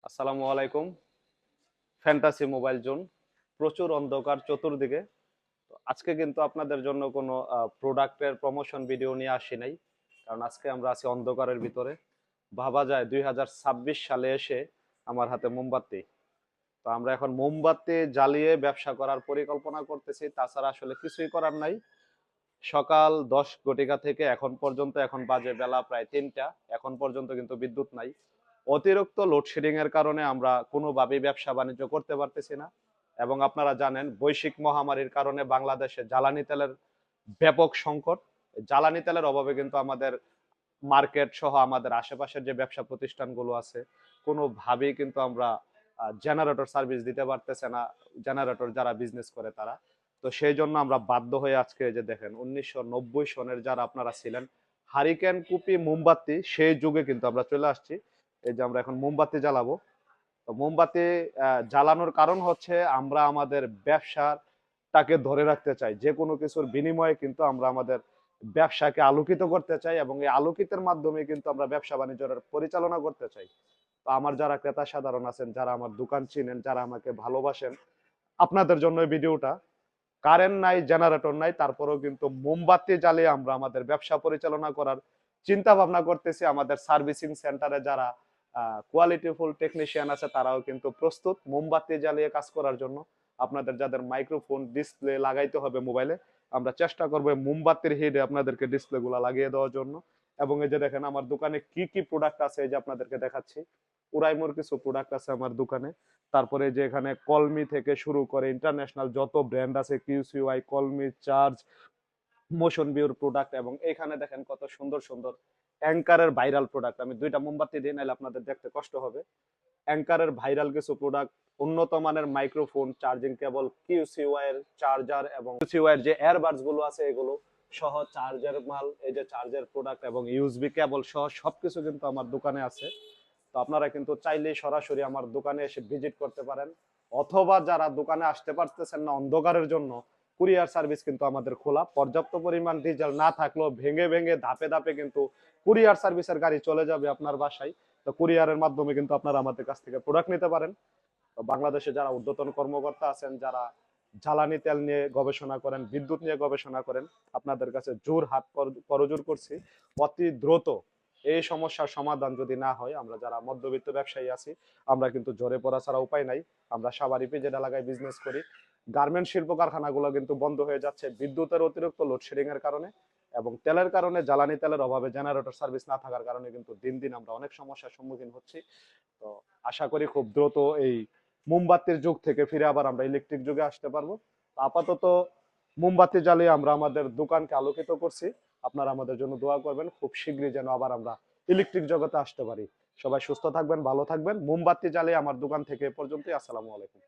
আসসালামু আলাইকুম। Fantasy mobile zone. প্রচুর অন্ধকার চতুর্দিকে। তো আজকে কিন্তু আপনাদের জন্য কোনো প্রোডাক্টের প্রমোশন ভিডিও নিয়ে আসি নাই। কারণ আজকে আমরা আছি অন্ধকারের ভিতরে। ভাবা যায় 2026 সালে এসে আমার হাতে মোমবাতি। তো আমরা এখন মোমবাতি জ্বালিয়ে ব্যবসা করার পরিকল্পনা করতেছি। তাছাড়া আসলে কিছুই করার নাই। সকাল 10 ঘটিকা থেকে এখন পর্যন্ত, এখন বাজে বেলা প্রায় ৩টা। এখন পর্যন্ত কিন্তু বিদ্যুৎ নাই। অতিরিক্ত লোডশেডিং এর কারণে আমরা কোনোভাবেই ব্যবসা বাণিজ্য করতে পারতেছি না। এবং আপনারা জানেন বৈশ্বিক মহামারীর কারণে বাংলাদেশে জ্বালানি তেলের ব্যাপক সংকট। জ্বালানি তেলের অভাবে কিন্তু আমাদের মার্কেট সহ আমাদের আশেপাশের যে ব্যবসা প্রতিষ্ঠানগুলো আছে কোনোভাবেই কিন্তু আমরা জেনারেটর সার্ভিস দিতে পারতেছে না। জেনারেটর যারা বিজনেস করে তারা, তো সেই জন্য আমরা বাধ্য হয়ে আজকে যে দেখেন 1990 সনের যারা আপনারা ছিলেন হারিকেন কুপি মোমবাতি সেই যুগে কিন্তু আমরা চলে আসছি। এই যে আমরা এখন মোমবাতি জ্বালাবো। তো মোমবাতি জ্বালানোর কারণ হচ্ছে আমরা আমাদের ব্যবসাটাকে ধরে রাখতে চাই। যে কোনো কিছুর বিনিময়ে কিন্তু আমরা আমাদের ব্যবসাকে আলোকিত করতে চাই এবং এই আলোকিতের মাধ্যমে কিন্তু আমরা ব্যবসা বাণিজ্যের পরিচালনা করতে চাই। তো আমার যারা ক্রেতা সাধারণ আছেন, যারা আমার দোকান চিনেন, যারা আমাকে ভালোবাসেন, আপনাদের জন্য এই ভিডিওটা। কারেন্ট নাই, জেনারেটর নাই, তারপরেও কিন্তু মোমবাতি জ্বালিয়ে আমরা আমাদের ব্যবসা পরিচালনা করার চিন্তা ভাবনা করতেছি। আমাদের সার্ভিসিং সেন্টারে যারা কোয়ালিটিফুল টেকনিশিয়ান আছে তারাও কিন্তু প্রস্তুত মোমবাতি জ্বালিয়ে কাজ করার জন্য। আপনাদের যাদের মাইক্রোফোন ডিসপ্লে লাগাইতে হবে মোবাইলে, আমরা চেষ্টা করবো মোমবাতির হেডে আপনাদেরকে ডিসপ্লে গুলা লাগিয়ে দেওয়ার জন্য। এবং এই যে দেখেন আমার দোকানে কি কি প্রোডাক্ট আছে, এই যে আপনাদেরকে দেখাচ্ছি। উরাইমোর কিছু প্রোডাক্ট আছে আমার দোকানে। তারপরে যে এখানে কলমি থেকে শুরু করে ইন্টারন্যাশনাল যত ব্র্যান্ড আছে, কিউসিওয়াই, কলমি, চার্জ, মোশন ভিউর প্রোডাক্ট। এবং এখানে দেখেন কত সুন্দর সুন্দর অ্যাঙ্কারের ভাইরাল প্রোডাক্ট। আমি দুইটা মোমবাতি দিই, নাহলে আপনাদের দেখতে কষ্ট হবে। অ্যাঙ্কারের ভাইরাল কিছু প্রোডাক্ট, উন্নত মানের মাইক্রোফোন, চার্জিং কেবল, কিউসিওয়াই এর চার্জার এবং কিউসিওয়াই এর যে এয়ারবাডস গুলো আছে এগুলো সহ চার্জার মাল, এই যে চার্জার প্রোডাক্ট এবং ইউএসবি কেবল সহ সবকিছু কিন্তু আমার দোকানে আছে। তো আপনারা কিন্তু চাইলেই সরাসরি আমার দোকানে এসে ভিজিট করতে পারেন, অথবা যারা দোকানে আসতে পারতেছেন না অন্ধকারের জন্য, কুরিয়ার সার্ভিস কিন্তু আমাদের খোলা। পর্যাপ্ত পরিমাণ ডিজেল না থাকলেও ভেঙে ভেঙে ধাপে ধাপে কিন্তু কুরিয়ার সার্ভিসের গাড়ি চলে যাবে আপনার বাসায়। তো কুরিয়ারের মাধ্যমে কিন্তু আপনারা আমাদের কাছ থেকে প্রোডাক্ট নিতে পারেন। তো বাংলাদেশে যারা ঊর্ধ্বতন কর্মকর্তা আছেন, যারা জ্বালানি তেল নিয়ে গবেষণা করেন, বিদ্যুৎ নিয়ে গবেষণা করেন, আপনাদের কাছে জোর হাত করজোর করছি অতি দ্রুত এই সমস্যার সমাধান যদি না হয়, আমরা যারা মধ্যবিত্ত ব্যবসায়ী আছি আমরা কিন্তু ঝরে পড়া ছাড়া উপায় নাই। আমরা সাভার ইপিজেড এলাকায় বিজনেস করি। গার্মেন্ট শিল্প কারখানাগুলো কিন্তু বন্ধ হয়ে যাচ্ছে বিদ্যুতের অতিরিক্ত লোডশেডিং এর কারণে এবং তেলের কারণে, জ্বালানি তেলের অভাবে, জেনারেটর সার্ভিস না থাকার কারণে কিন্তু দিন দিন আমরা অনেক সমস্যার সম্মুখীন হচ্ছি। তো আশা করি খুব দ্রুত এই মোমবাতির যুগ থেকে ফিরে আবার আমরা ইলেকট্রিক যুগে আসতে পারবো। আপাতত মোমবাতি জ্বালিয়ে আমরা আমাদের দোকানকে আলোকিত করছি। আপনারা আমাদের জন্য দোয়া করবেন, খুব শীঘ্রই যেন আবার আমরা ইলেকট্রিক জগতে আসতে পারি। সবাই সুস্থ থাকবেন, ভালো থাকবেন। মোমবাতি জ্বালিয়ে আমার দোকান থেকে এ পর্যন্তই। আসসালামু আলাইকুম।